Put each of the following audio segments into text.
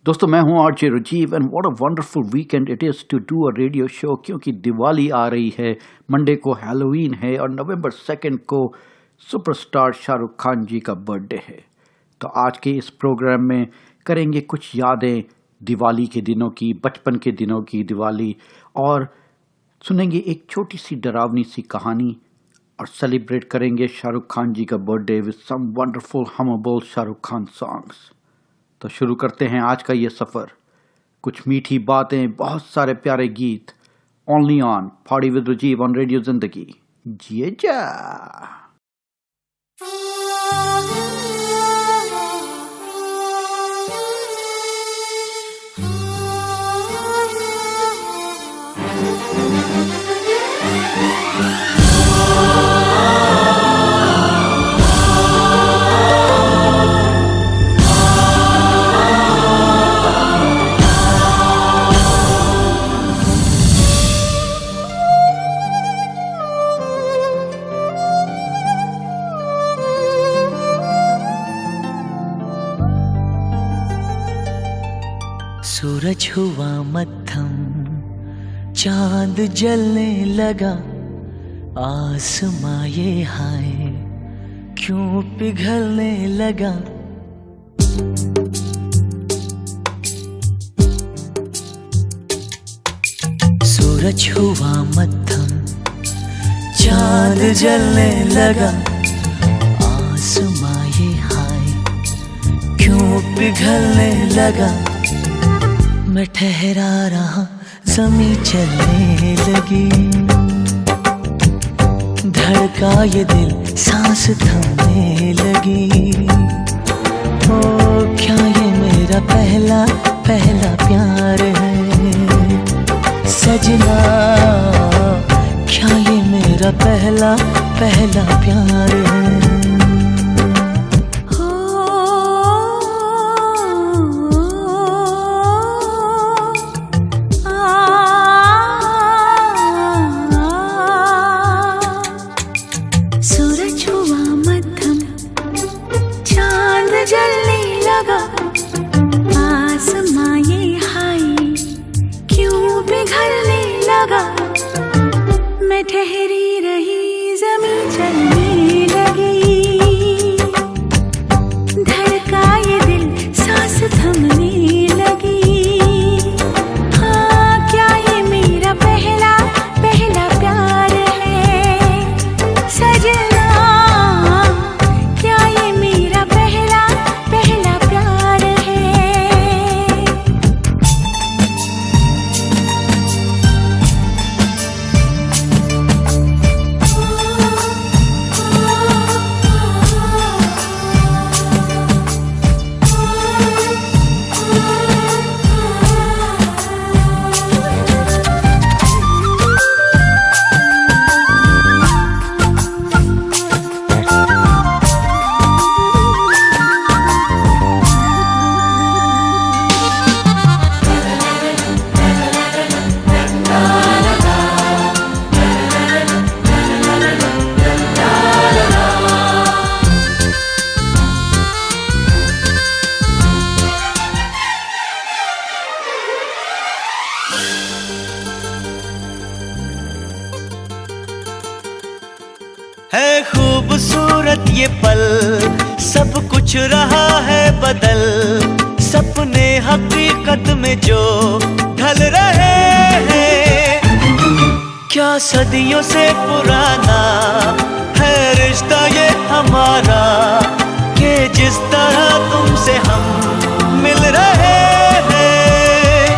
दोस्तों मैं हूं RJ Rajeev and what a wonderful weekend it is to do a radio show, क्योंकि दिवाली आ रही है, मंडे को हैलोवीन है और नवंबर 2 को सुपरस्टार शाहरुख खान जी का बर्थडे है। तो आज के इस प्रोग्राम में करेंगे कुछ यादें दिवाली के दिनों की, बचपन के दिनों की दिवाली, और सुनेंगे एक छोटी सी डरावनी सी कहानी और सेलिब्रेट करेंगे शाहरुख खान जी का birthday with some wonderful hummable Shahrukh Khan songs. तो शुरू करते हैं आज का ये सफ़र। कुछ मीठी बातें, बहुत सारे प्यारे गीत, only on party with Rajeev on radio Zindagi. जिए जा। सूरज हुआ मद्धम, चांद जलने लगा, आसमां ये हाय क्यों पिघलने लगा। सूरज हुआ मद्धम, चांद जलने लगा, आसमां ये हाय क्यों पिघलने लगा। मैं ठहरा रहा, ज़मीं चलने लगी, धड़का ये दिल, सांस थमने लगी। ओ क्या ये मेरा पहला पहला प्यार है सजना, क्या ये मेरा पहला पहला प्यार है। मैं ठहरी रही, ज़मीं चलने लगी, धड़का ये दिल, सांस थमने लगी। हाँ क्या ये मेरा पहला पहला प्यार है सजना, क्या ये मेरा पहला पहला प्यार है। है खूबसूरत ये पल, सब कुछ रहा है बदल, सपने हकीकत में जो ढल रहे हैं। क्या सदियों से पुराना है रिश्ता ये हमारा, कि जिस तरह तुमसे हम मिल रहे हैं।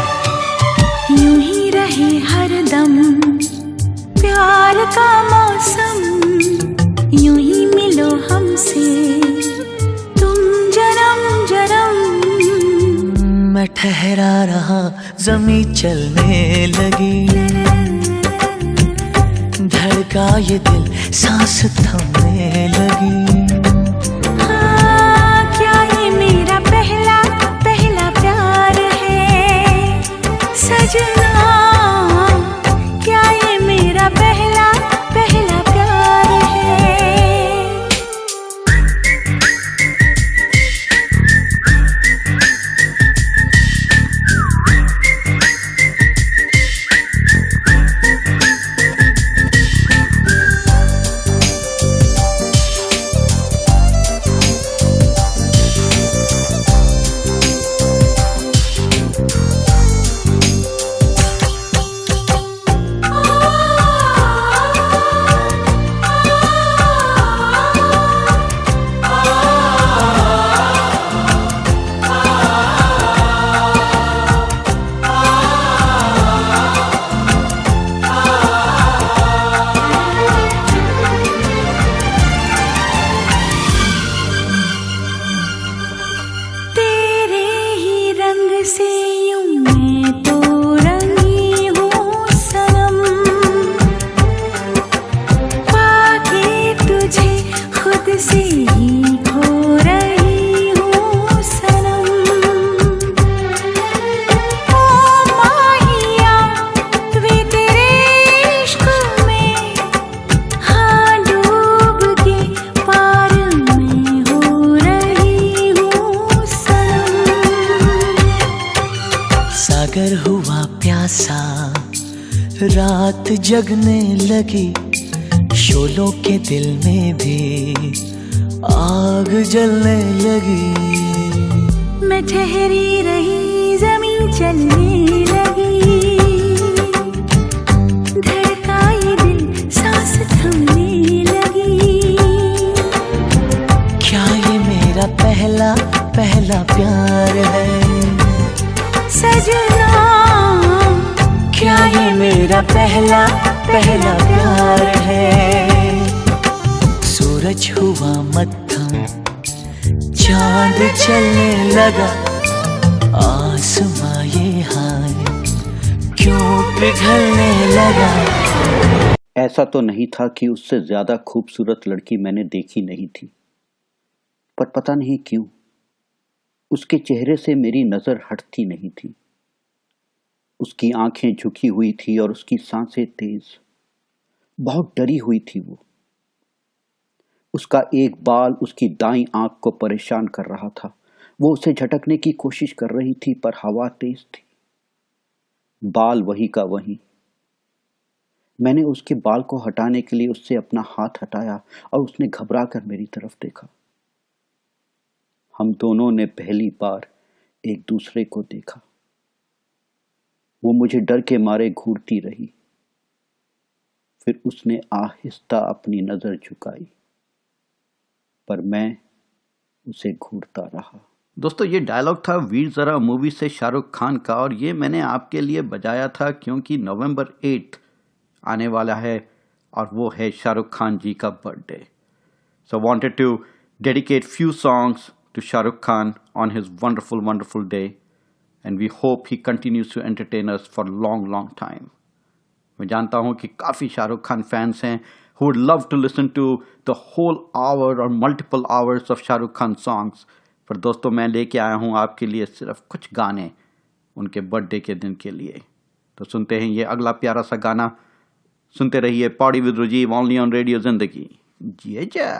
यूं ही रहे हरदम प्यार का मौसम, यूं ही मिलो हमसे तुम जन्म जन्म। मैं ठहरा रहा, ज़मीं चलने लगी, धड़का ये दिल, सांस थमने लगी। हाँ क्या ये मेरा पहला पहला प्यार है सजना, क्या ये मेरा पहला पहला प्यार है। सागर हुआ प्यासा, रात जगने लगी, शोलों के दिल में भी आग जलने लगी। मैं ठहरी रही, ज़मीं चलने लगी, धड़का ये दिल, सांस थमने लगी। क्या ये मेरा पहला पहला प्यार है सजना? क्या ये मेरा पहला पहला प्यार है? सूरज हुआ मत्थम, चांद चलने लगा, आसमां ये हाय क्यों पिघलने लगा। ऐसा तो नहीं था कि उससे ज्यादा खूबसूरत लड़की मैंने देखी नहीं थी, पर पता नहीं क्यों उसके चेहरे से मेरी नजर हटती नहीं थी। उसकी आंखें झुकी हुई थी और उसकी सांसें तेज, बहुत डरी हुई थी वो। उसका एक बाल उसकी दाईं आंख को परेशान कर रहा था। वो उसे झटकने की कोशिश कर रही थी, पर हवा तेज थी। बाल वही का वही। मैंने उसके बाल को हटाने के लिए उससे अपना हाथ हटाया और उसने घबरा कर मेरी तरफ देखा। हम दोनों ने पहली बार एक दूसरे को देखा। वो मुझे डर के मारे घूरती रही, फिर उसने आहिस्ता अपनी नजर झुकाई, पर मैं उसे घूरता रहा। दोस्तों, ये डायलॉग था वीर ज़रा मूवी से शाहरुख खान का, और ये मैंने आपके लिए बजाया था क्योंकि नवंबर 8 आने वाला है और वो है शाहरुख खान जी का birthday. So wanted to dedicate few songs to Shahrukh Khan on his wonderful day, and we hope he continues to entertain us for long time. मैं जानता हूँ कि काफ़ी शाहरुख खान फैंस हैं who would love to listen to the whole hour or multiple hours of Shahrukh Khan songs. पर दोस्तों, मैं लेके आया हूँ आपके लिए सिर्फ कुछ गाने उनके बर्थडे के दिन के लिए। तो सुनते हैं ये अगला प्यारा सा गाना। सुनते रहिए party with Rajeev only on radio Zindagi. जी जा।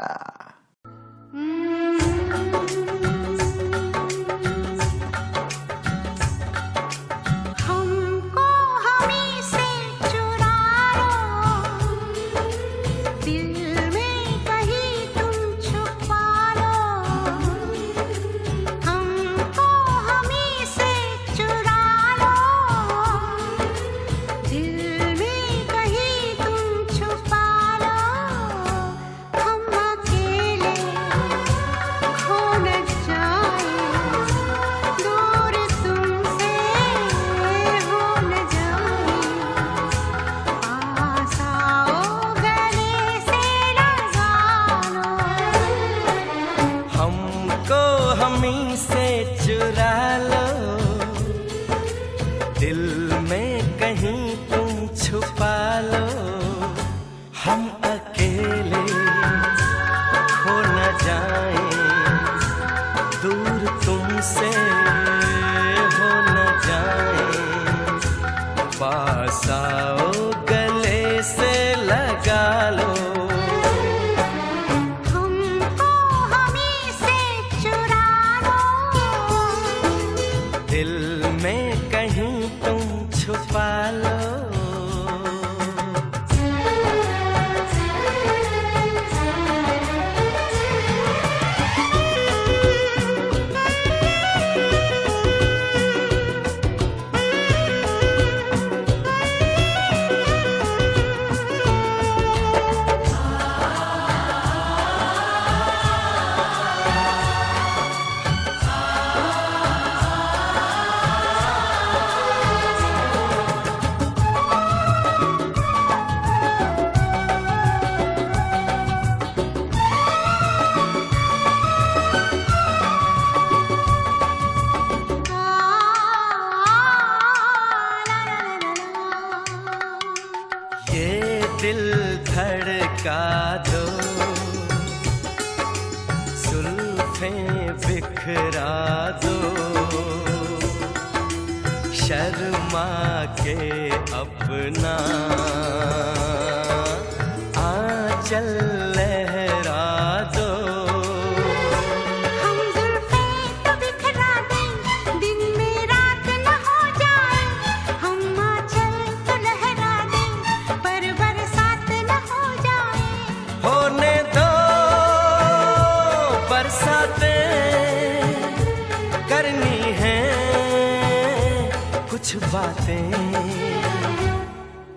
बरसातें करनी है कुछ बातें।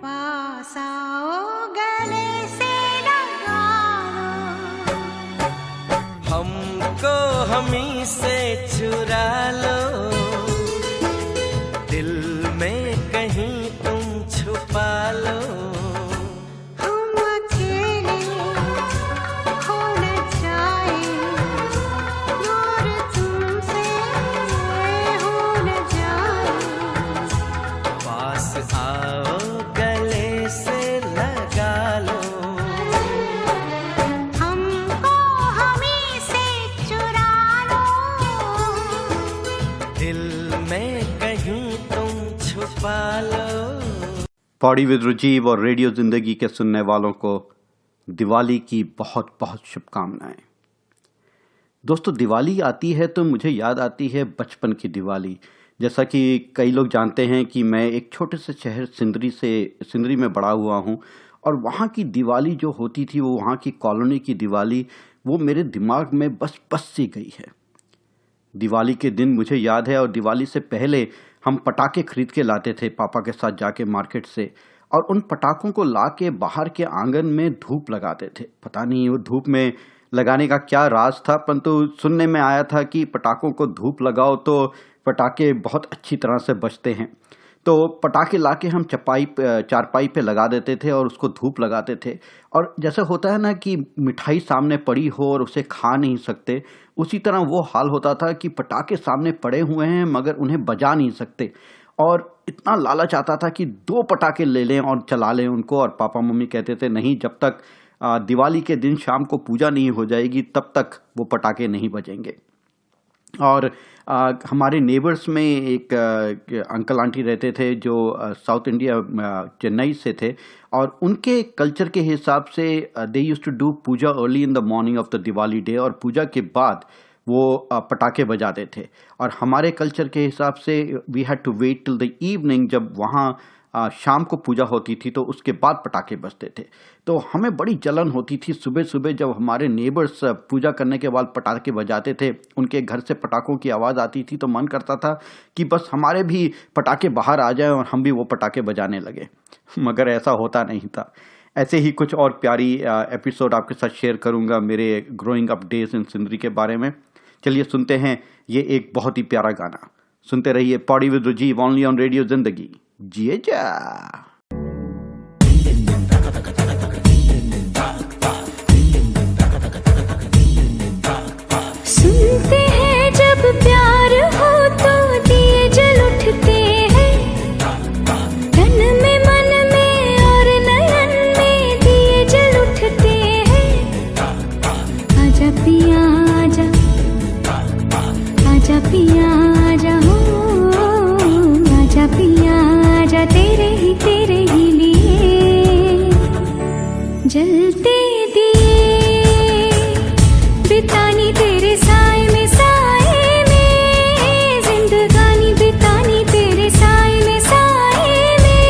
पास आओ गले से लगा लो, हमको हमी से चुरा लो, दिल में कहीं तुम छुपा लो। हम अकेले खो न जाए, दूर तुमसे हो न जाए। पास आओ गले से लगा लो, हमको हमी से चुरा लो, दिल में कहीं तुम छुपा लो। पौड़ी विद रुजीब और रेडियो जिंदगी के सुनने वालों को दिवाली की बहुत बहुत शुभकामनाएं। दोस्तों, दिवाली आती है तो मुझे याद आती है बचपन की दिवाली। जैसा कि कई लोग जानते हैं कि मैं एक छोटे से शहर सिंदरी में बड़ा हुआ हूं, और वहां की दिवाली जो होती थी, वो वहां की कॉलोनी की दिवाली, वो मेरे दिमाग में बस सी गई है। दिवाली के दिन मुझे याद है, और दिवाली से पहले हम पटाखे खरीद के लाते थे पापा के साथ जाके मार्केट से, और उन पटाखों को ला के बाहर के आंगन में धूप लगाते थे। पता नहीं वो धूप में लगाने का क्या राज था, परंतु सुनने में आया था कि पटाखों को धूप लगाओ तो पटाखे बहुत अच्छी तरह से बजते हैं। तो पटाखे लाके हम चारपाई पे लगा देते थे और उसको धूप लगाते थे। और जैसे होता है ना कि मिठाई सामने पड़ी हो और उसे खा नहीं सकते, उसी तरह वो हाल होता था कि पटाखे सामने पड़े हुए हैं मगर उन्हें बजा नहीं सकते। और इतना लालच आता था कि 2 पटाखे ले लें और चला लें उनको, और पापा मम्मी कहते थे नहीं, जब तक दिवाली के दिन शाम को पूजा नहीं हो जाएगी तब तक वो पटाखे नहीं बजेंगे। और हमारे नेबर्स में एक अंकल आंटी रहते थे जो साउथ इंडिया चेन्नई से थे, और उनके कल्चर के हिसाब से they used to do puja early in the morning of the Diwali day, और पूजा के बाद वो पटाखे बजाते थे। और हमारे कल्चर के हिसाब से we had to wait till the evening, जब वहाँ शाम को पूजा होती थी तो उसके बाद पटाखे बजते थे। तो हमें बड़ी जलन होती थी सुबह सुबह जब हमारे नेबर्स पूजा करने के बाद पटाखे बजाते थे, उनके घर से पटाखों की आवाज़ आती थी, तो मन करता था कि बस हमारे भी पटाखे बाहर आ जाएं और हम भी वो पटाखे बजाने लगे। मगर ऐसा होता नहीं था। ऐसे ही कुछ और प्यारी एपिसोड आपके साथ शेयर करूंगा मेरे growing up days in Sindri के बारे में। चलिए सुनते हैं ये एक बहुत ही प्यारा गाना। सुनते रहिए Pauri with Rujeeb only on radio Zindagi. जिए जा। सुनते हैं जब प्यार हो तो दिए जल उठते हैं, तन में मन में और नयन में दिए जल उठते हैं। आजा पिया आजा, आजा पिया आजा हो, आजा पिया आजा, तेरे ही लिए जलते दिए बितानी तेरे साए में, साए में जिंदगानी बितानी तेरे साए में, साए में।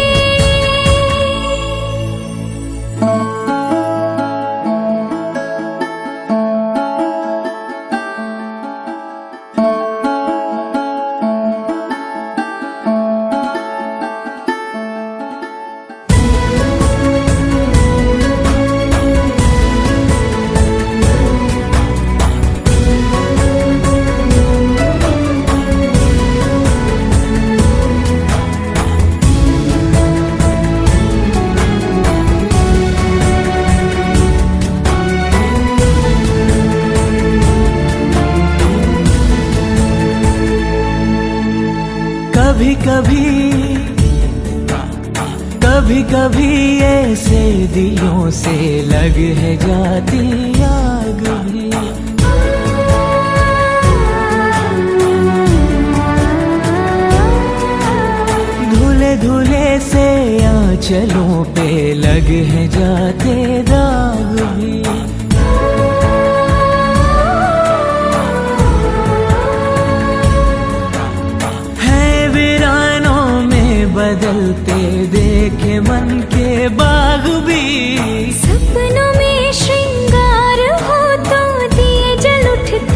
कभी कभी ऐसे दिलों से लग है जाती आग भी। धुले धुले से आंचलों पे लग है जाते दाग भी। बदलते देखे मन के बाग भी। सपनों में श्रृंगार हो तो दिए जल उठते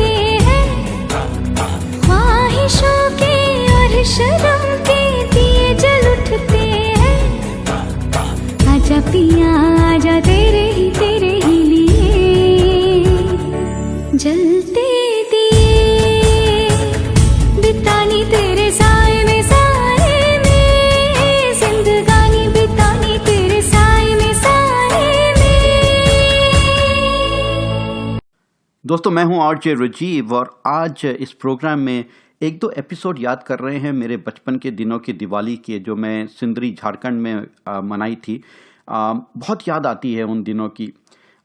दोस्तों, मैं हूं आरजे राजीव और आज इस प्रोग्राम में एक दो एपिसोड याद कर रहे हैं मेरे बचपन के दिनों की दिवाली के, जो मैं सिंदरी झारखंड में मनाई थी। बहुत याद आती है उन दिनों की।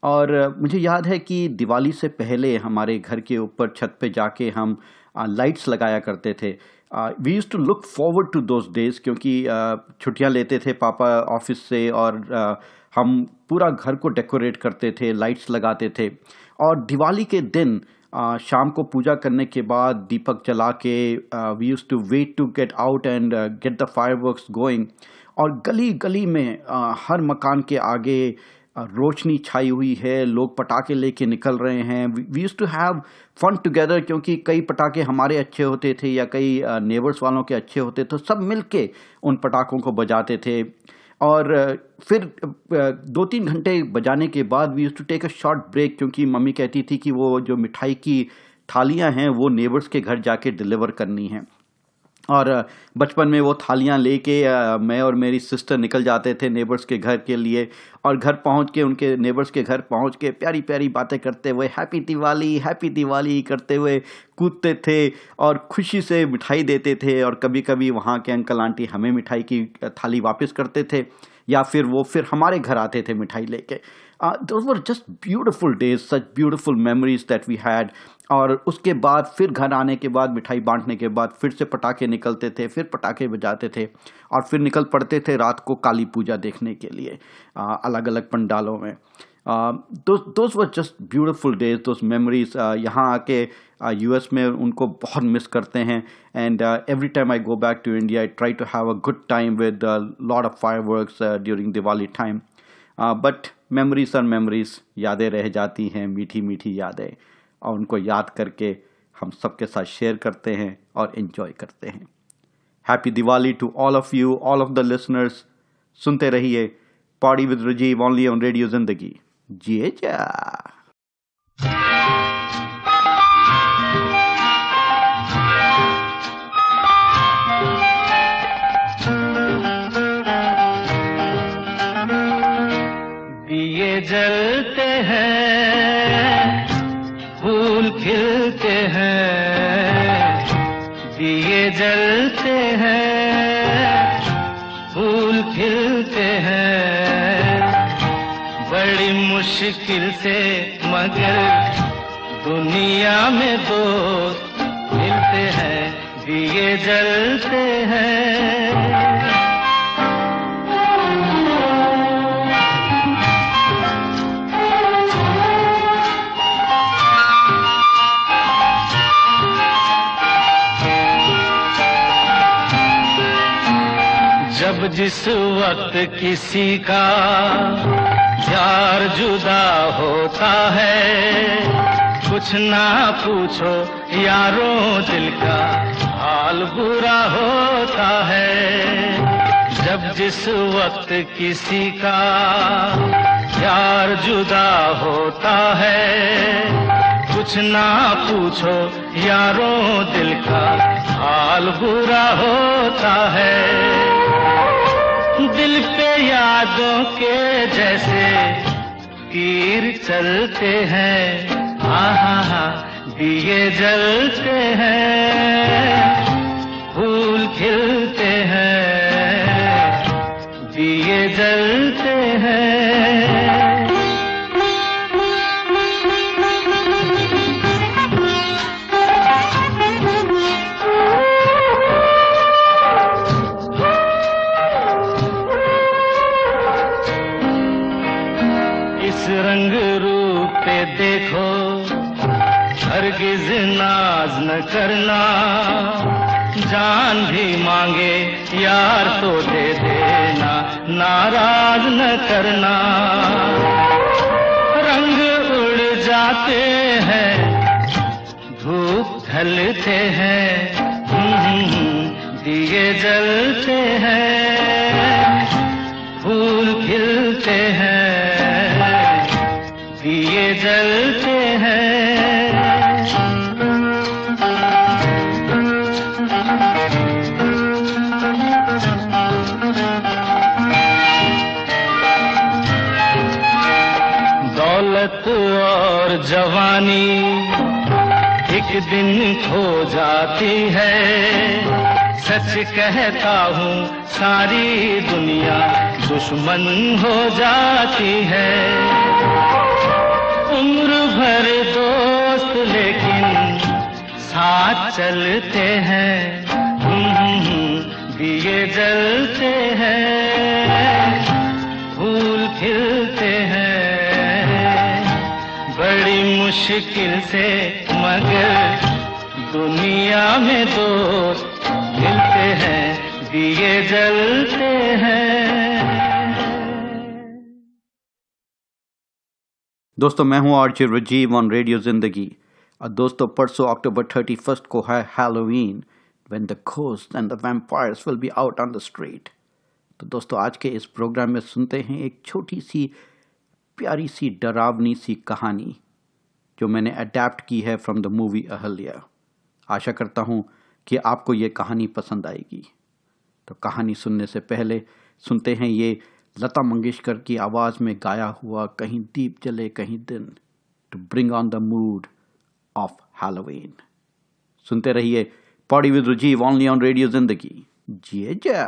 और मुझे याद है कि दिवाली से पहले हमारे घर के ऊपर छत पे जाके हम लाइट्स लगाया करते थे। We used to look forward to those days, क्योंकि छुट्टियां लेते थे पापा ऑफिस से और हम पूरा घर को डेकोरेट करते थे, लाइट्स लगाते थे। और दिवाली के दिन शाम को पूजा करने के बाद दीपक जला के we used to wait to get out and get the fireworks going. और गली गली में हर मकान के आगे रोशनी छाई हुई है, लोग पटाखे लेके निकल रहे हैं। We used to have fun together, क्योंकि कई पटाखे हमारे अच्छे होते थे या कई नेबर्स वालों के अच्छे होते, तो सब मिलके उन पटाखों को बजाते थे। और फिर 2-3 घंटे बजाने के बाद we used to take a short break, क्योंकि मम्मी कहती थी कि वो जो मिठाई की थालियां हैं वो नेबर्स के घर जाके डिलीवर करनी हैं। और बचपन में वो थालियां लेके मैं और मेरी सिस्टर निकल जाते थे नेबर्स के घर के लिए, और घर पहुंच के उनके नेबर्स के घर पहुंच के प्यारी प्यारी बातें करते हुए हैप्पी दिवाली करते हुए कूदते थे और खुशी से मिठाई देते थे। और कभी कभी वहाँ के अंकल आंटी हमें मिठाई की थाली वापस करते थे, या फिर वो फिर हमारे घर आते थे मिठाई लेके। Those were just beautiful days, such beautiful memories that we had. और उसके बाद फिर घर आने के बाद मिठाई बांटने के बाद फिर से पटाखे निकलते थे, फिर पटाखे बजाते थे और फिर निकल पड़ते थे रात को काली पूजा देखने के लिए अलग अलग पंडालों में। Those were just beautiful days, those memories. यहाँ आके US में उनको बहुत मिस करते हैं। And every time I go back to India, I try to have a good time with a lot of fireworks during Diwali time. But memories और memories, यादें रह जाती हैं, मीठी मीठी यादें, और उनको याद करके हम सबके साथ शेयर करते हैं और एंजॉय करते हैं। Happy Diwali to all of you, all of the listeners. सुनते रहिए party with Rajeev only on radio Zindagi. जिए जा। जलते हैं, फूल खिलते हैं, दिए जलते हैं, फूल खिलते हैं, बड़ी मुश्किल से मगर दुनिया में दोस्त मिलते हैं, दिए जलते हैं। जब जिस वक्त किसी का प्यार जुदा होता है, कुछ ना पूछो यारों दिल का हाल बुरा होता है। जब जिस वक्त किसी का प्यार जुदा होता है, कुछ ना पूछो यारों दिल का हाल बुरा होता है। दिल पे यादों के जैसे तीर चलते हैं, हाँ दिए जलते हैं, फूल खिलते हैं, दिए जलते हैं। रंग रूप पे देखो, हरगिज नाज न करना, जान भी मांगे यार तो दे देना, नाराज न करना। रंग उड़ जाते हैं, धूप ढलते हैं, दिए जलते हैं, फूल खिलते हैं, दिए जलते हैं। दौलत और जवानी एक दिन खो जाती है। सच कहता हूँ सारी दुनिया दुश्मन हो जाती है। उम्र भर दोस्त लेकिन साथ चलते हैं, दिए जलते हैं, फूल खिलते हैं, बड़ी मुश्किल से मगर दुनिया में दोस्त मिलते हैं, दिए जलते हैं। दोस्तों मैं हूं आरजे राजीव ऑन रेडियो जिंदगी। और दोस्तों परसों अक्टूबर 31 को है Halloween, when the ghost and the vampires will be out on the street. तो दोस्तों आज के इस प्रोग्राम में सुनते हैं एक छोटी सी प्यारी सी डरावनी सी कहानी जो मैंने अडेप्ट की है फ्रॉम द मूवी अहल्या। आशा करता हूं कि आपको ये कहानी पसंद आएगी। तो कहानी सुनने से पहले सुनते हैं ये लता मंगेशकर की आवाज़ में गाया हुआ कहीं दीप जले कहीं दिन, to bring on the mood of Halloween. सुनते रहिए party with Rajeev only on radio Zindagi. जी जा।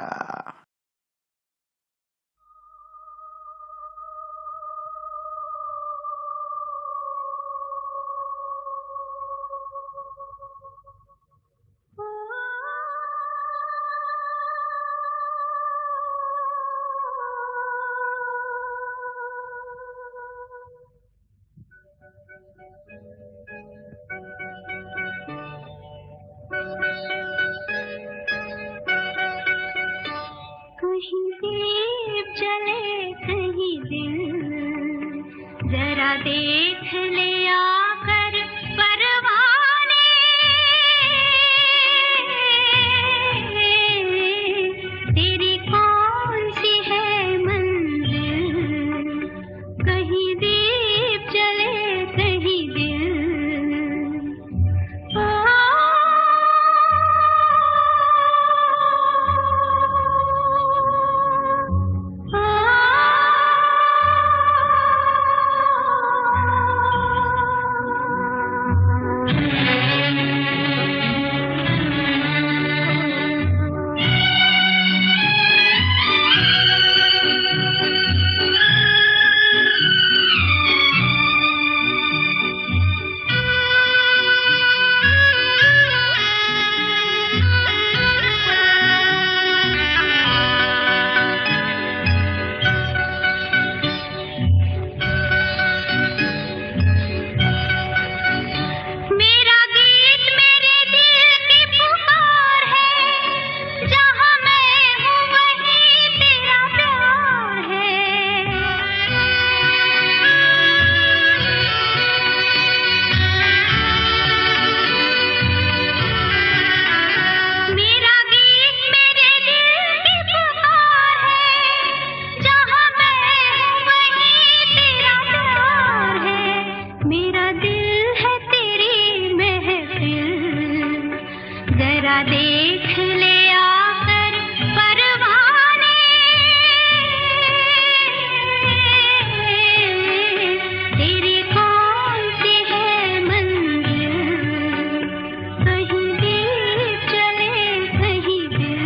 कहीं दीप जले कहीं दिल, जरा देख ले आकर परवाने, तेरी कौन सी है मंजिल, कहीं दीप जले कहीं दिल। देख ले आकर परवाने, तेरी कौन सी है मंजिल, कहीं दीप जले कहीं दिल।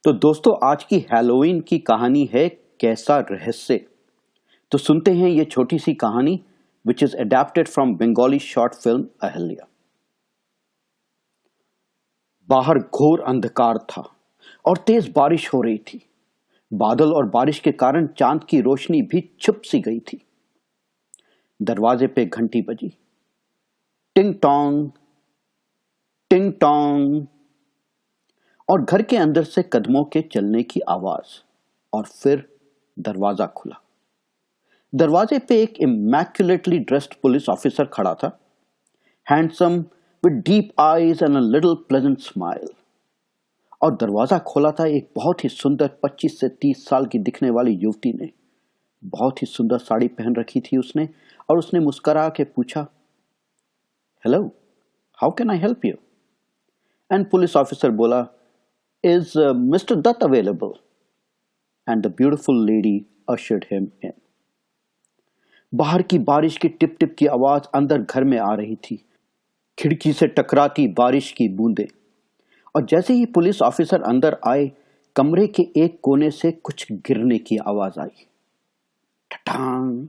तो दोस्तों आज की हैलोवीन की कहानी है कैसा रहस्य। तो सुनते हैं ये छोटी सी कहानी which is adapted from Bengali short film Ahalya. बाहर घोर अंधकार था और तेज बारिश हो रही थी। बादल और बारिश के कारण चांद की रोशनी भी छुप सी गई थी। दरवाजे पे घंटी बजी, टिंग टोंग टिंग टोंग, और घर के अंदर से कदमों के चलने की आवाज, और फिर दरवाजा खुला। दरवाजे पे एक इमैक्युलेटली ड्रेस्ड पुलिस ऑफिसर खड़ा था, handsome with deep eyes and a little pleasant smile. और दरवाजा खोला था एक बहुत ही सुंदर 25 से 30 साल की दिखने वाली युवती ने। बहुत ही सुंदर साड़ी पहन रखी थी उसने, और उसने मुस्कुरा के पूछा, hello, how can I help you? And police officer बोला, Is Mr. Dutt available? And the beautiful lady ushered him in. बाहर की बारिश की टिप टिप की आवाज अंदर घर में आ रही थी, खिड़की से टकराती बारिश की बूंदें। और जैसे ही पुलिस ऑफिसर अंदर आए, कमरे के एक कोने से कुछ गिरने की आवाज आई, ठठांग।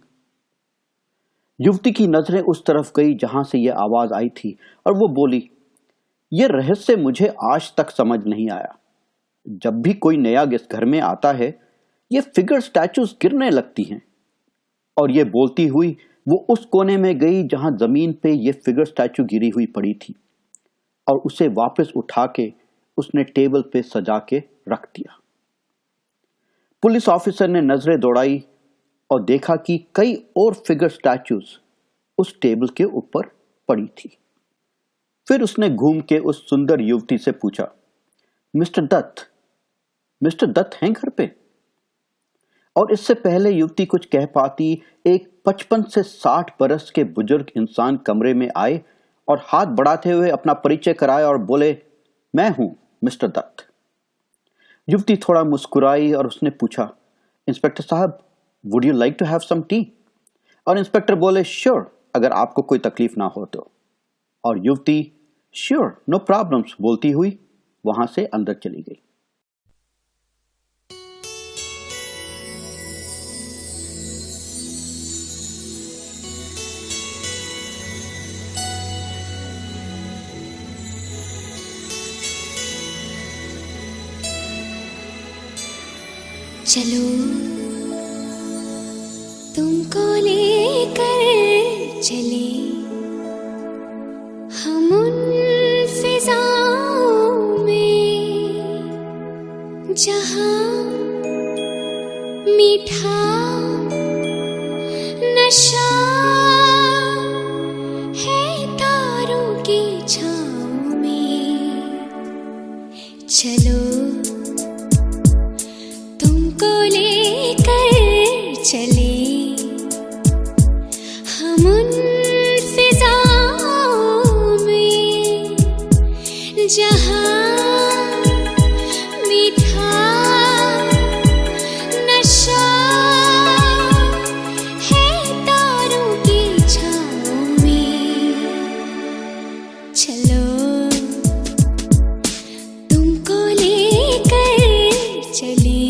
युवती की नजरें उस तरफ गई जहां से यह आवाज आई थी, और वो बोली, यह रहस्य मुझे आज तक समझ नहीं आया। जब भी कोई नया गेस्ट घर में आता है, ये फिगर स्टैचूज गिरने लगती हैं। और ये बोलती हुई वो उस कोने में गई जहां जमीन पे ये फिगर स्टैचू गिरी हुई पड़ी थी, और उसे वापस उठा के उसने टेबल पे सजा के रख दिया। पुलिस ऑफिसर ने नजरें दौड़ाई और देखा कि कई और फिगर स्टैचूज उस टेबल के ऊपर पड़ी थी। फिर उसने घूम के उस सुंदर युवती से पूछा, मिस्टर दत्त हैं घर पे? और इससे पहले युवती कुछ कह पाती, एक 55 से 60 बरस के बुजुर्ग इंसान कमरे में आए और हाथ बढ़ाते हुए अपना परिचय कराया और बोले, मैं हूं मिस्टर दत्त। युवती थोड़ा मुस्कुराई और उसने पूछा, इंस्पेक्टर साहब, would you like to have some tea? और इंस्पेक्टर बोले, श्योर, अगर आपको कोई तकलीफ ना हो तो। और युवती श्योर, नो प्रॉब्लम्स बोलती हुई वहां से अंदर चली गई। चलो तुमको लेकर चले हम उन फिजाओं में, जहां मीठा नशा है तारों की छाँव में। चलो चले हम उन फिजाओं में, जहां मीठा नशा है तारों की छाँव में। चलो तुमको लेकर चले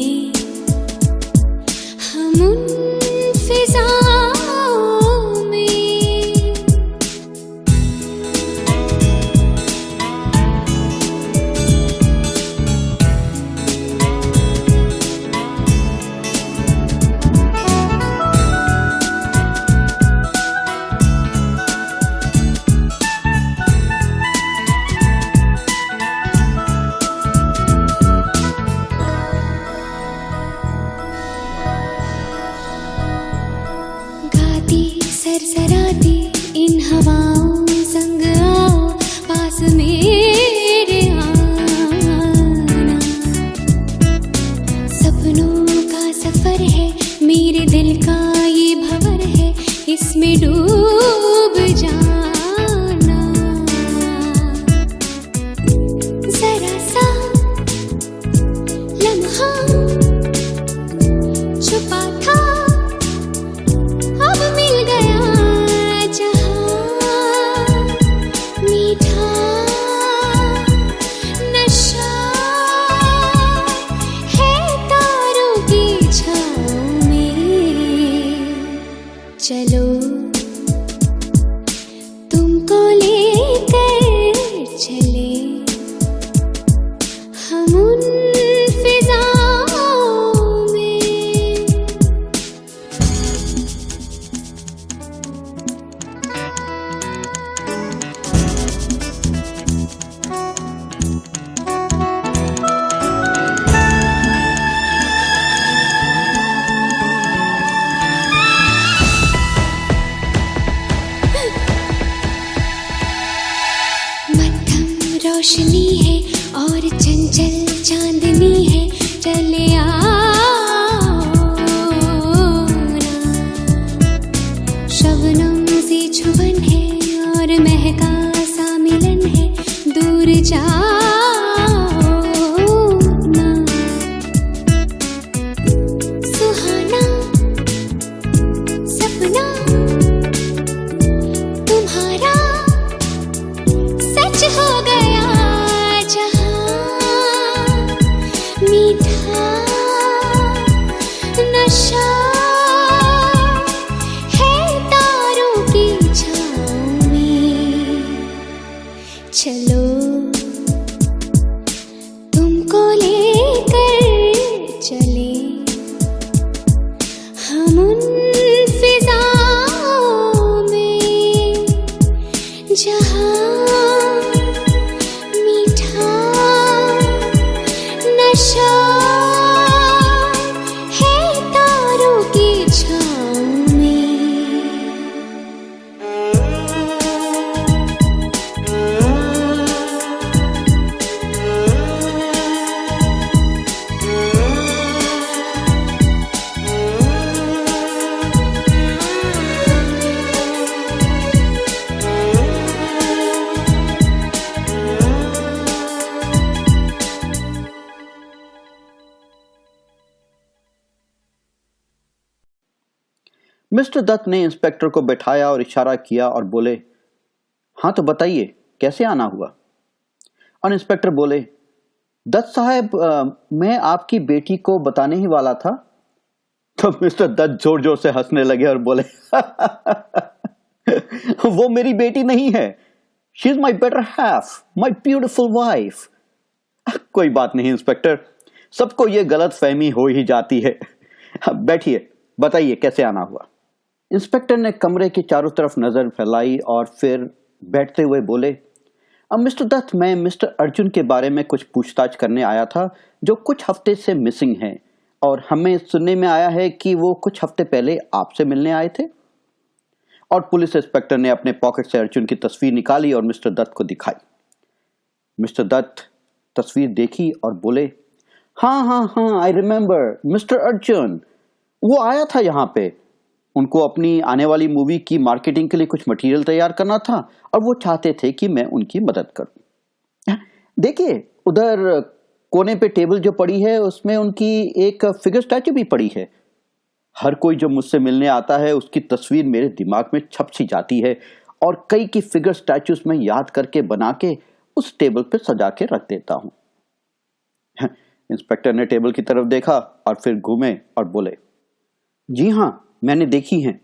सरसराती इन हवाओं संग आओ, पास मेरे आना। सपनों का सफर है, मेरे दिल का ये भंवर है, इसमें डूब जाना। जरा सा लम्हा छुपा था, अब मिल गया जहां मीठा नशा चलो तुमको लेकर चले हम उन फिजाओं में। रोशनी है और चंचल चांदनी है, चले आओ ना। शबनम सी छुबन है और महका सा मिलन है, दूर जाओ ना। सुहाना सपना तुम्हारा सच हो गया, मीठा नशा है तारों की छाँव में। चलो तुमको लेकर चले हम उन फिजाओं में, जहाँ नशा है तारों की छाँव में। मिस्टर दत्त ने इंस्पेक्टर को बैठाया और इशारा किया और बोले, हाँ तो बताइए कैसे आना हुआ। और इंस्पेक्टर बोले, दत्त साहब मैं आपकी बेटी को बताने ही वाला था। तो मिस्टर दत्त जोर जोर से हंसने लगे और बोले वो मेरी बेटी नहीं है, she is my better half, my beautiful wife. कोई बात नहीं इंस्पेक्टर, सबको ये गलत फहमी हो ही जाती है। बैठिए, बताइए कैसे आना हुआ। इंस्पेक्टर ने कमरे के चारों तरफ नजर फैलाई और फिर बैठते हुए बोले, अब मिस्टर दत्त मैं मिस्टर अर्जुन के बारे में कुछ पूछताछ करने आया था, जो कुछ हफ्ते से मिसिंग हैं, और हमें सुनने में आया है कि वो कुछ हफ्ते पहले आपसे मिलने आए थे। और पुलिस इंस्पेक्टर ने अपने पॉकेट से अर्जुन की तस्वीर निकाली और मिस्टर दत्त को दिखाई। मिस्टर दत्त तस्वीर देखी और बोले, हाँ आई रिमेम्बर मिस्टर अर्जुन, वो आया था यहाँ पे, उनको अपनी आने वाली मूवी की मार्केटिंग के लिए कुछ मटेरियल तैयार करना था और वो चाहते थे कि मैं उनकी मदद करूं। देखिए उधर कोने पे टेबल जो पड़ी है उसमें उनकी एक फिगर स्टैचू भी पड़ी है। हर कोई जो मुझसे मिलने आता है उसकी तस्वीर मेरे दिमाग में छप सी जाती है और कई की फिगर स्टैचूज में याद करके बना के उस टेबल पे सजा के रख देता हूं। इंस्पेक्टर ने टेबल की तरफ देखा और फिर घूमे और बोले, जी हाँ मैंने देखी हैं।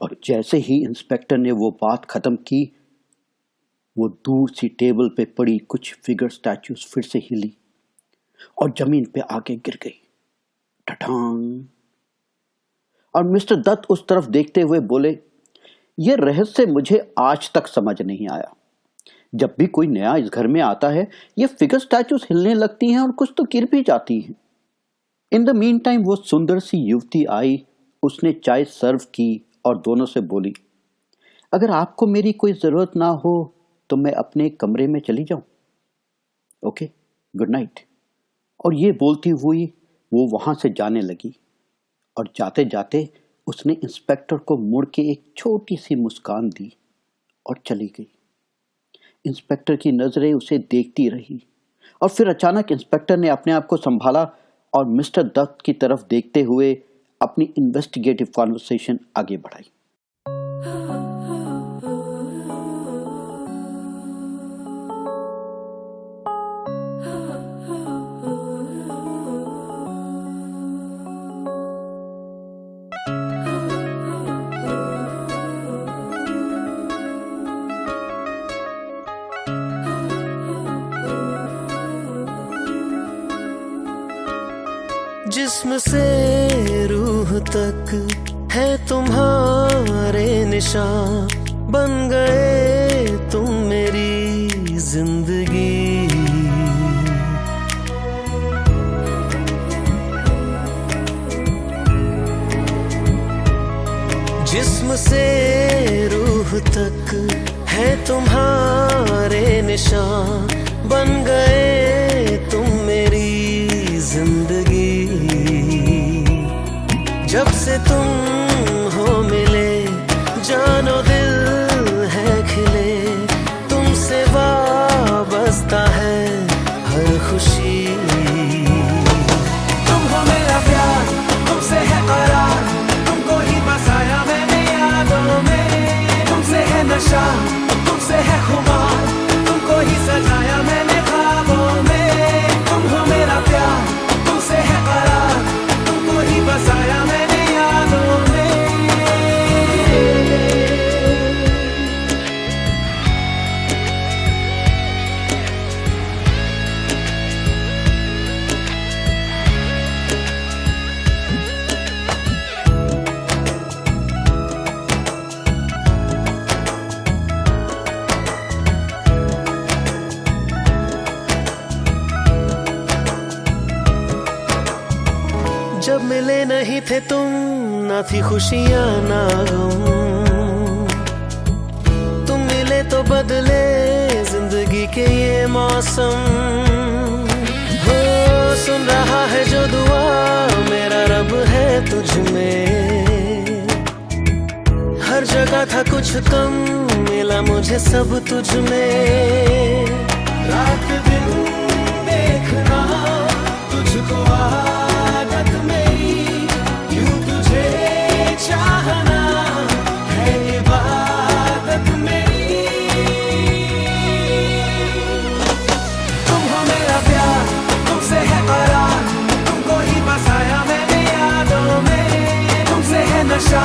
और जैसे ही इंस्पेक्टर ने वो बात खत्म की, वो दूर सी टेबल पे पड़ी कुछ फिगर स्टैचूज फिर से हिली और जमीन पे आके गिर गई, ठठांग। और मिस्टर दत्त उस तरफ देखते हुए बोले, ये रहस्य मुझे आज तक समझ नहीं आया। जब भी कोई नया इस घर में आता है ये फिगर स्टैचूज हिलने लगती हैं और कुछ तो गिर भी जाती हैं। इन द मीन टाइम वो सुंदर सी युवती आई, उसने चाय सर्व की और दोनों से बोली, अगर आपको मेरी कोई जरूरत ना हो तो मैं अपने कमरे में चली जाऊं, ओके गुड नाइट। और ये बोलती हुई वो वहां से जाने लगी और जाते जाते उसने इंस्पेक्टर को मुड़ के एक छोटी सी मुस्कान दी और चली गई। इंस्पेक्टर की नजरें उसे देखती रही और फिर अचानक इंस्पेक्टर ने अपने आप को संभाला और मिस्टर दत्त की तरफ देखते हुए अपनी इन्वेस्टिगेटिव कॉन्वर्सेशन आगे बढ़ाई। जिस्म से रूह तक है तुम्हारे निशान, बन गए तुम मेरी जिंदगी। जिस्म से रूह तक है तुम्हारे निशान, बन गए तुम मेरी जिंदगी। जब से तुम हो मिले जानो दिल है खिले, तुमसे वाबस्ता है हर खुशी। तुम हो मेरा प्यार, तुमसे है करार, तुमको ही बसाया मैंने यादों में। तुमसे है नशा, तुमसे है खुमार, तुमको ही सजाया मैंने ख्वाबों में। तुम हो मेरा प्यार, तुमसे है करार, तुमको ही बसाया मैंने यादों में। जब मिले नहीं थे तुम, ना थी खुशियाँ ना गम। तुम मिले तो बदले जिंदगी के ये मौसम। हो सुन रहा है जो दुआ मेरा रब है तुझ में। हर जगह था कुछ कम, मिला मुझे सब तुझ में। रात दिन देखना तुझको आदत मेरी, यूं तुझे चाहना है इबादत मेरी। तुम हो मेरा प्यार, तुमसे है करार, तुमको ही बसाया मैंने यादों में। तुमसे है नशा,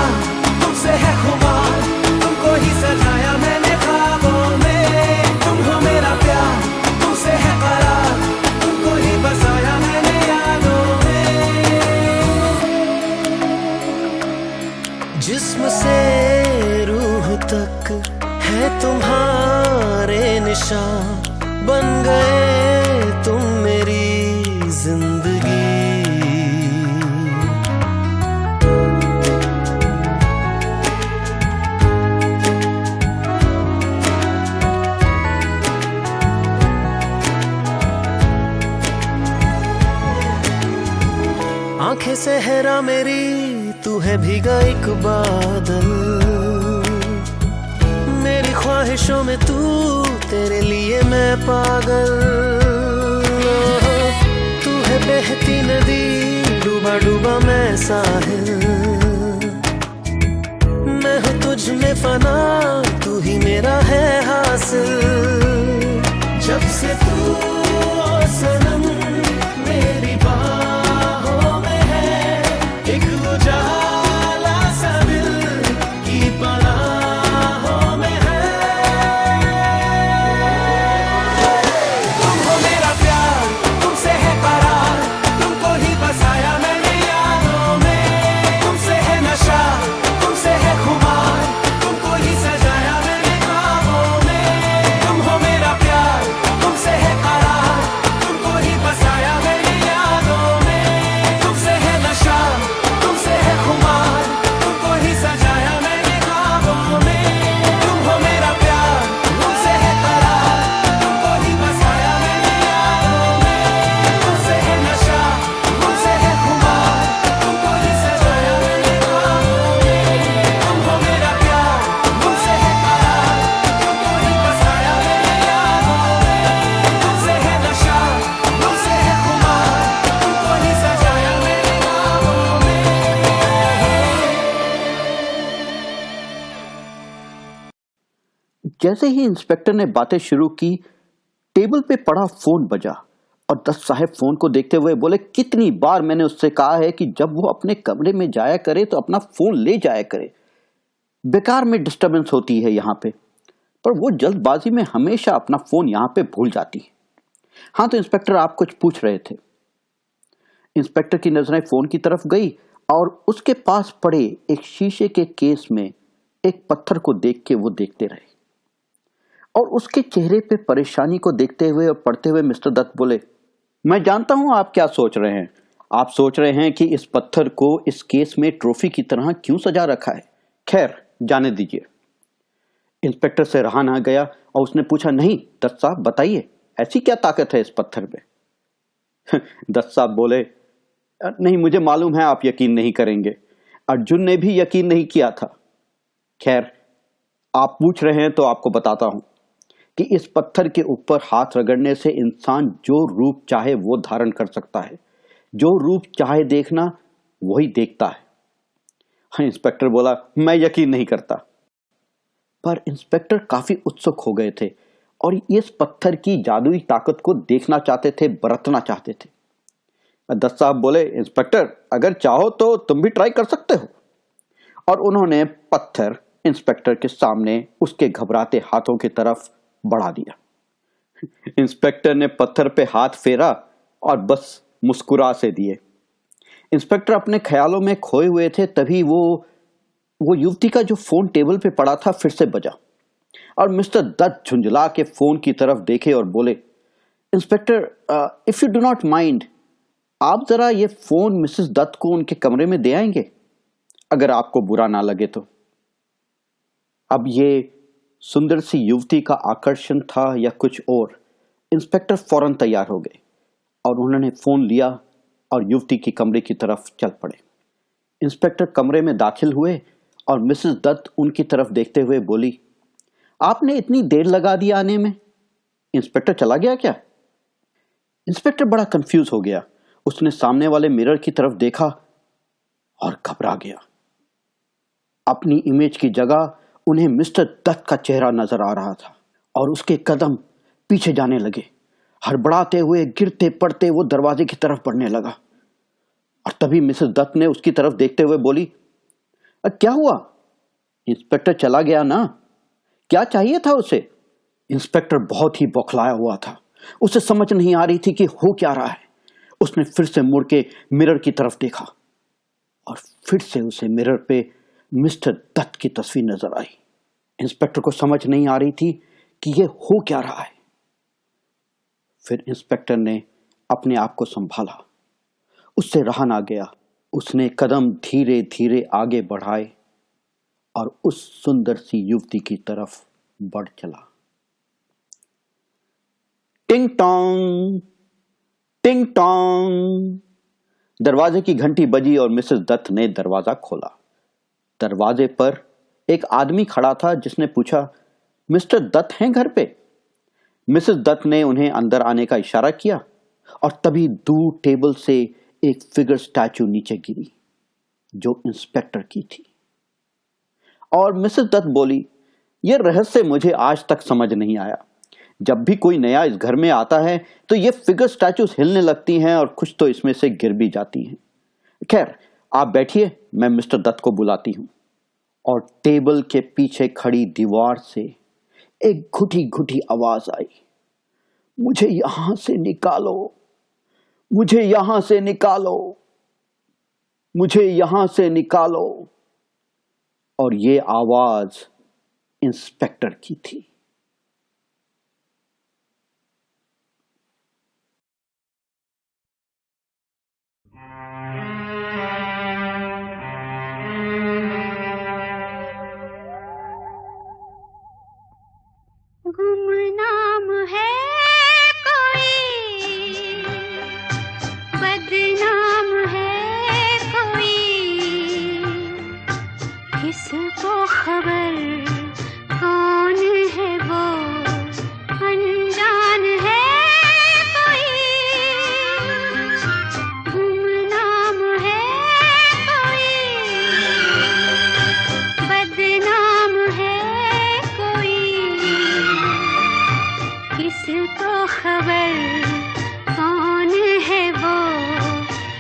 तुमसे है खुमार, तुमको ही सजाया मैंने ख्वाबों में। तुम हो मेरा प्यार, तुमसे है करार, तुमको ही बसाया मैंने यादों में। जिस्म से रूह तक है तुम्हारे निशान, बन गए तुम मेरी जिंदगी। आंखें सहरा मेरी, तू है भीगा एक बादल। मेरी ख्वाहिशों में तू, तेरे लिए मैं पागल। तू है बहती नदी, डूबा डूबा मैं साहिल। मैं हूँ तुझ में फना, तू ही मेरा है हासिल। जब से तू ओ सनम मेरी बाहों में है, एक उजाला सा दिल की पनाहों में है। तुम हो मेरा प्यार, तुमसे है करार, तुमको ही बसाया मैंने यादों में। तुमसे है नशा, तुमसे है खुमार, तुमको ही सजाया मैंने ख्वाबों में। तुम हो मेरा प्यार, तुमसे है करार, तुमको ही बसाया मैंने यादों में। तुमसे है नशा, तुमसे है खुमार, तुमको ही सजाया मैंने ख्वाबों में। तुम हो मेरा प्यार, तुमसे है करार, तुमको ही बसाया मैंने यादों में। तुमसे है नशा, तुमसे है खुमार, तुमको ही सजाया मैंने ख्वाबों में। तुम हो मेरा प्यार, तुमसे है करार, तुमको ही बसाया मैंने यादों में। तुमसे है नशा, तुमसे है खुमार, तुमको ही सजाया मैंने ख्वाबों में। जैसे ही इंस्पेक्टर ने बातें शुरू की, टेबल पे पड़ा फोन बजा और दत्त साहब फोन को देखते हुए बोले, कितनी बार मैंने उससे कहा है कि जब वो अपने कमरे में जाया करे तो अपना फोन ले जाया करे। बेकार में डिस्टरबेंस होती है यहाँ पे। पर वो जल्दबाजी में हमेशा अपना फोन यहाँ पे भूल जाती है। हाँ, तो इंस्पेक्टर आप कुछ पूछ रहे थे। इंस्पेक्टर की नजरें फोन की तरफ गई और उसके पास पड़े एक शीशे के केस में एक पत्थर को देख के वो देखते रहे और उसके चेहरे पे परेशानी को देखते हुए और पढ़ते हुए मिस्टर दत्त बोले, मैं जानता हूं आप क्या सोच रहे हैं। आप सोच रहे हैं कि इस पत्थर को इस केस में ट्रॉफी की तरह क्यों सजा रखा है। खैर, जाने दीजिए। इंस्पेक्टर से रहा ना गया और उसने पूछा, नहीं दत्त साहब बताइए, ऐसी क्या ताकत है इस पत्थर में। दत्त साहब बोले, नहीं मुझे मालूम है आप यकीन नहीं करेंगे, अर्जुन ने भी यकीन नहीं किया था। खैर, आप पूछ रहे हैं तो आपको बताता हूं कि इस पत्थर के ऊपर हाथ रगड़ने से इंसान जो रूप चाहे वो धारण कर सकता है, जो रूप चाहे देखना वही देखता है। इंस्पेक्टर बोला, मैं यकीन नहीं करता। पर इंस्पेक्टर काफी उत्सुक हो गए थे और इस पत्थर की जादुई ताकत को देखना चाहते थे, बरतना चाहते थे। दत्त साहब बोले, इंस्पेक्टर अगर चाहो तो तुम भी ट्राई कर सकते हो। और उन्होंने पत्थर इंस्पेक्टर के सामने उसके घबराते हाथों की तरफ बढ़ा दिया। इंस्पेक्टर ने पत्थर पे हाथ फेरा और बस मुस्कुरा से दिए। इंस्पेक्टर अपने ख्यालों में खोए हुए थे, तभी वो युवती का जो फोन टेबल पे पड़ा था फिर से बजा और मिस्टर दत्त झुंझला के फोन की तरफ देखे और बोले, inspector if you do not mind, आप जरा ये फोन मिसेस दत्त को उनके कमरे में दे आएंगे, अगर आपको बुरा ना लगे तो। अब ये सुंदर सी युवती का आकर्षण था या कुछ और, इंस्पेक्टर फौरन तैयार हो गए और उन्होंने फोन लिया और युवती के कमरे की तरफ चल पड़े। इंस्पेक्टर कमरे में दाखिल हुए और मिसेस दत्त उनकी तरफ देखते हुए बोली, आपने इतनी देर लगा दी आने में, इंस्पेक्टर चला गया क्या? इंस्पेक्टर बड़ा कंफ्यूज हो गया। उसने सामने वाले मिरर की तरफ देखा और घबरा गया। अपनी इमेज की जगह उन्हें मिस्टर दत्त का चेहरा नजर आ रहा था और उसके कदम पीछे जाने लगे। हड़बड़ाते हुए, गिरते पड़ते वो दरवाजे की तरफ बढ़ने लगा और तभी मिसेस दत्त ने उसकी तरफ देखते हुए बोली, क्या हुआ? इंस्पेक्टर चला गया ना, क्या चाहिए था उसे? इंस्पेक्टर बहुत ही बौखलाया हुआ था। उसे समझ नहीं आ रही थी कि हो क्या रहा है। उसने फिर से मुड़ के मिरर की तरफ देखा और फिर से उसे मिरर पे मिस्टर दत्त की तस्वीर नजर आई। इंस्पेक्टर को समझ नहीं आ रही थी कि यह हो क्या रहा है। फिर इंस्पेक्टर ने अपने आप को संभाला, उससे रहा ना गया। उसने कदम धीरे धीरे आगे बढ़ाए और उस सुंदर सी युवती की तरफ बढ़ चला। टिंग टोंग, टिंग टोंग, दरवाजे की घंटी बजी और मिसेस दत्त ने दरवाजा खोला। दरवाजे पर एक आदमी खड़ा था जिसने पूछा, मिस्टर दत्त हैं घर पे? मिसेस दत्त ने उन्हें अंदर आने का इशारा किया और तभी दूर टेबल से एक फिगर स्टैचू नीचे गिरी जो इंस्पेक्टर की थी। और मिसेस दत्त बोली, यह रहस्य मुझे आज तक समझ नहीं आया। जब भी कोई नया इस घर में आता है तो ये फिगर स्टैचूज हिलने लगती हैं और कुछ तो इसमें से गिर भी जाती हैं। खैर, आप बैठिए, मैं मिस्टर दत्त को बुलाती हूं। और टेबल के पीछे खड़ी दीवार से एक घुटी घुटी आवाज आई, मुझे यहां से निकालो, मुझे यहां से निकालो, मुझे यहां से निकालो। और ये आवाज इंस्पेक्टर की थी। गुमनाम है कोई, बदनाम है कोई, किसको खबर कौन है वो, अनजान है कोई। गुमनाम है कोई, बदनाम है कोई, किसको खबर कौन है वो,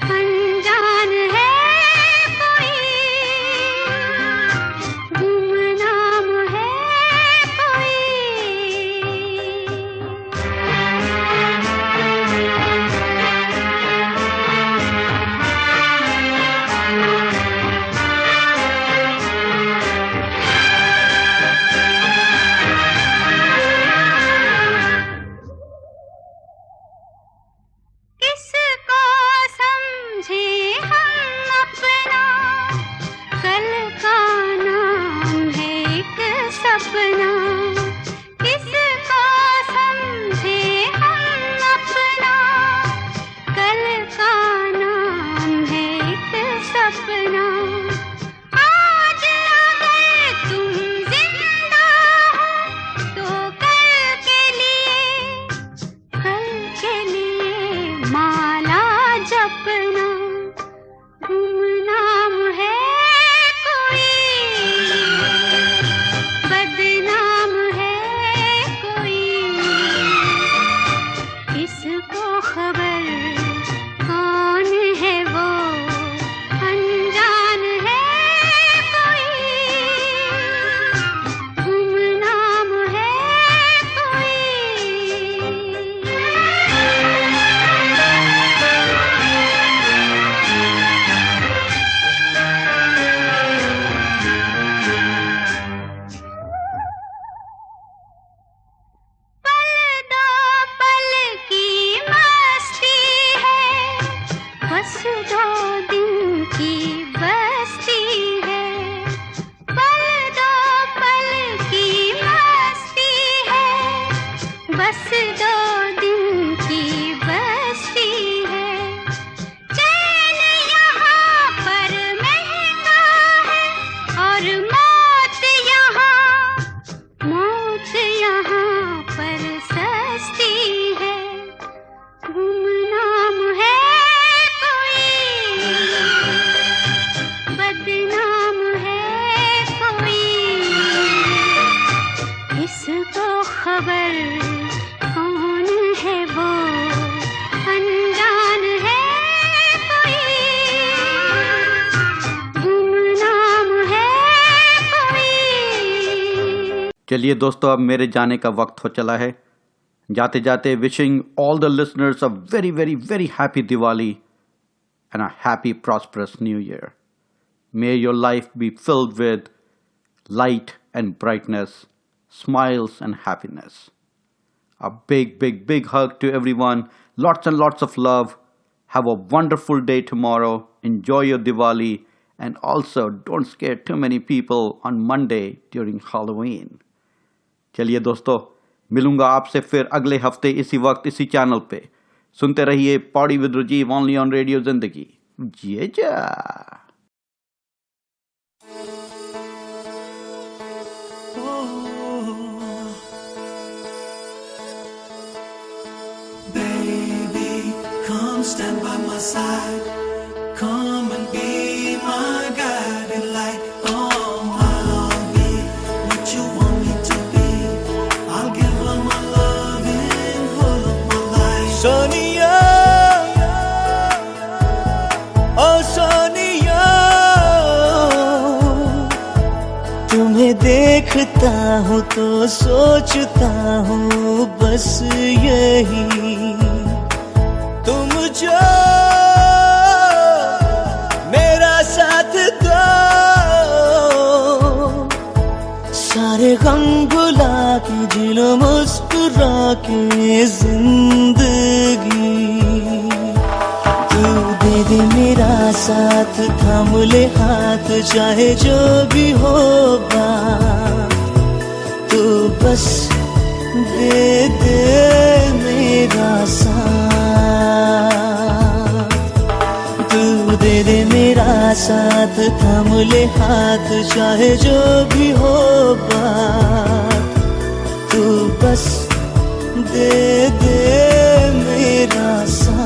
अनजान है कोई। गुमनाम चलिए दोस्तों, अब मेरे जाने का वक्त हो चला है. जाते जाते wishing all the listeners a very very very happy Diwali and a happy prosperous new year. May your life be filled with light and brightness, smiles and happiness. A big, big, big hug to everyone. Lots and lots of love. Have a wonderful day tomorrow. Enjoy your Diwali. And also, don't scare too many people on Monday during Halloween. चलिए दोस्तों, मिलूंगा आपसे फिर अगले हफ्ते इसी वक्त इसी चैनल पे. सुनते रहिए Pauri with Rajeev only on radio Zindagi. जी जा. Baby, come stand by my side. Come and be my guiding light. Oh, I'll be what you want me to be. I'll give all my love in whole of my life. Sonia, oh Sonia, तुम्हें देखता हूँ तो सोचता हूँ बस यही. तुम जो मेरा साथ दो, सारे गम भुला के जी लो मुस्कुरा के जिंदगी. तू दे दे मेरा साथ, थाम ले हाथ, चाहे जो भी होगा. तू बस दे दे मेरा साथ. तू दे दे मेरा साथ, थाम ले हाथ, चाहे जो भी होगा. तू बस दे दे मेरा साथ.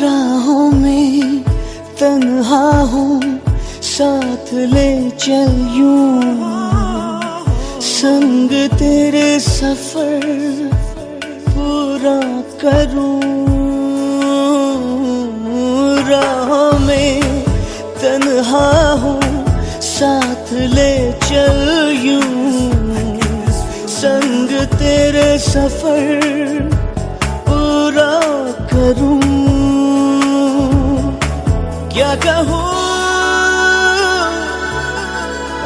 राहों में तन्हा हूँ, साथ ले चल यूं, संग तेरे सफर पूरा करूं. राहों में तन्हा हूँ, साथ ले चल यूं, संग तेरे सफर पूरा करूं. क्या कहूँ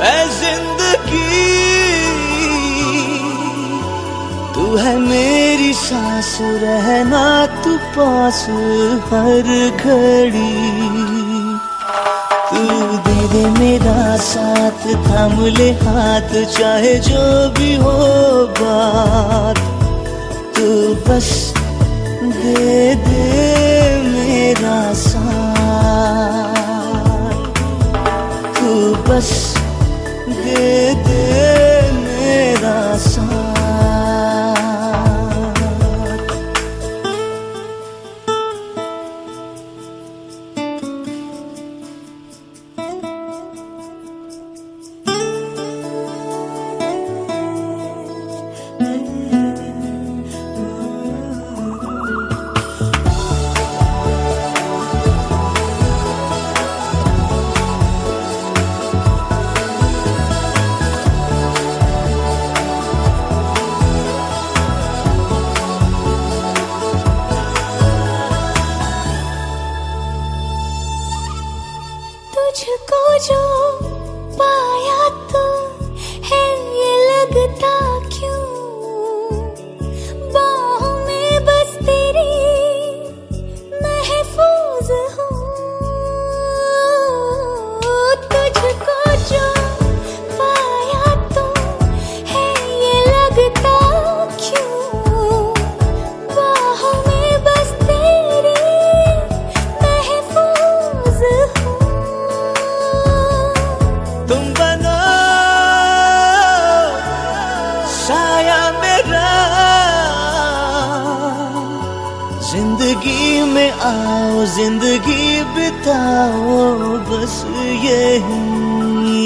ऐ जिंदगी, तू है मेरी सांस, रहना तू पास हर घड़ी. तू दे दे मेरा साथ, थाम ले हाथ, चाहे जो भी हो बात. तू बस दे दे मेरा साथ. तू बस दे दे मेरा साथ. तुझको जो पाया तो है ये लगता क्यों, बाहों में बस तेरी महफूज हूँ. तुझको जो पाया तो है ये लगता क्यों, बाहों में बस तेरी महफूज हूँ. जिंदगी में आओ, जिंदगी बिताओ बस यही।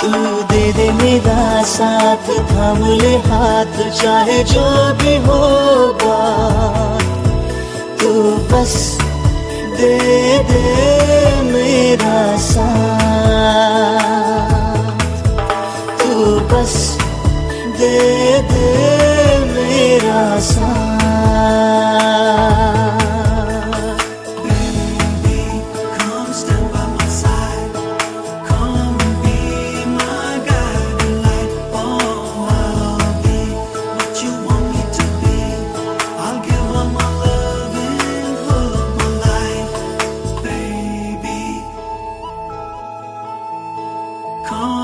तू दे दे मेरा साथ, थाम ले हाथ, चाहे जो भी होगा। तू बस दे दे मेरा साथ, तू बस दे दे मेरा साथ। Come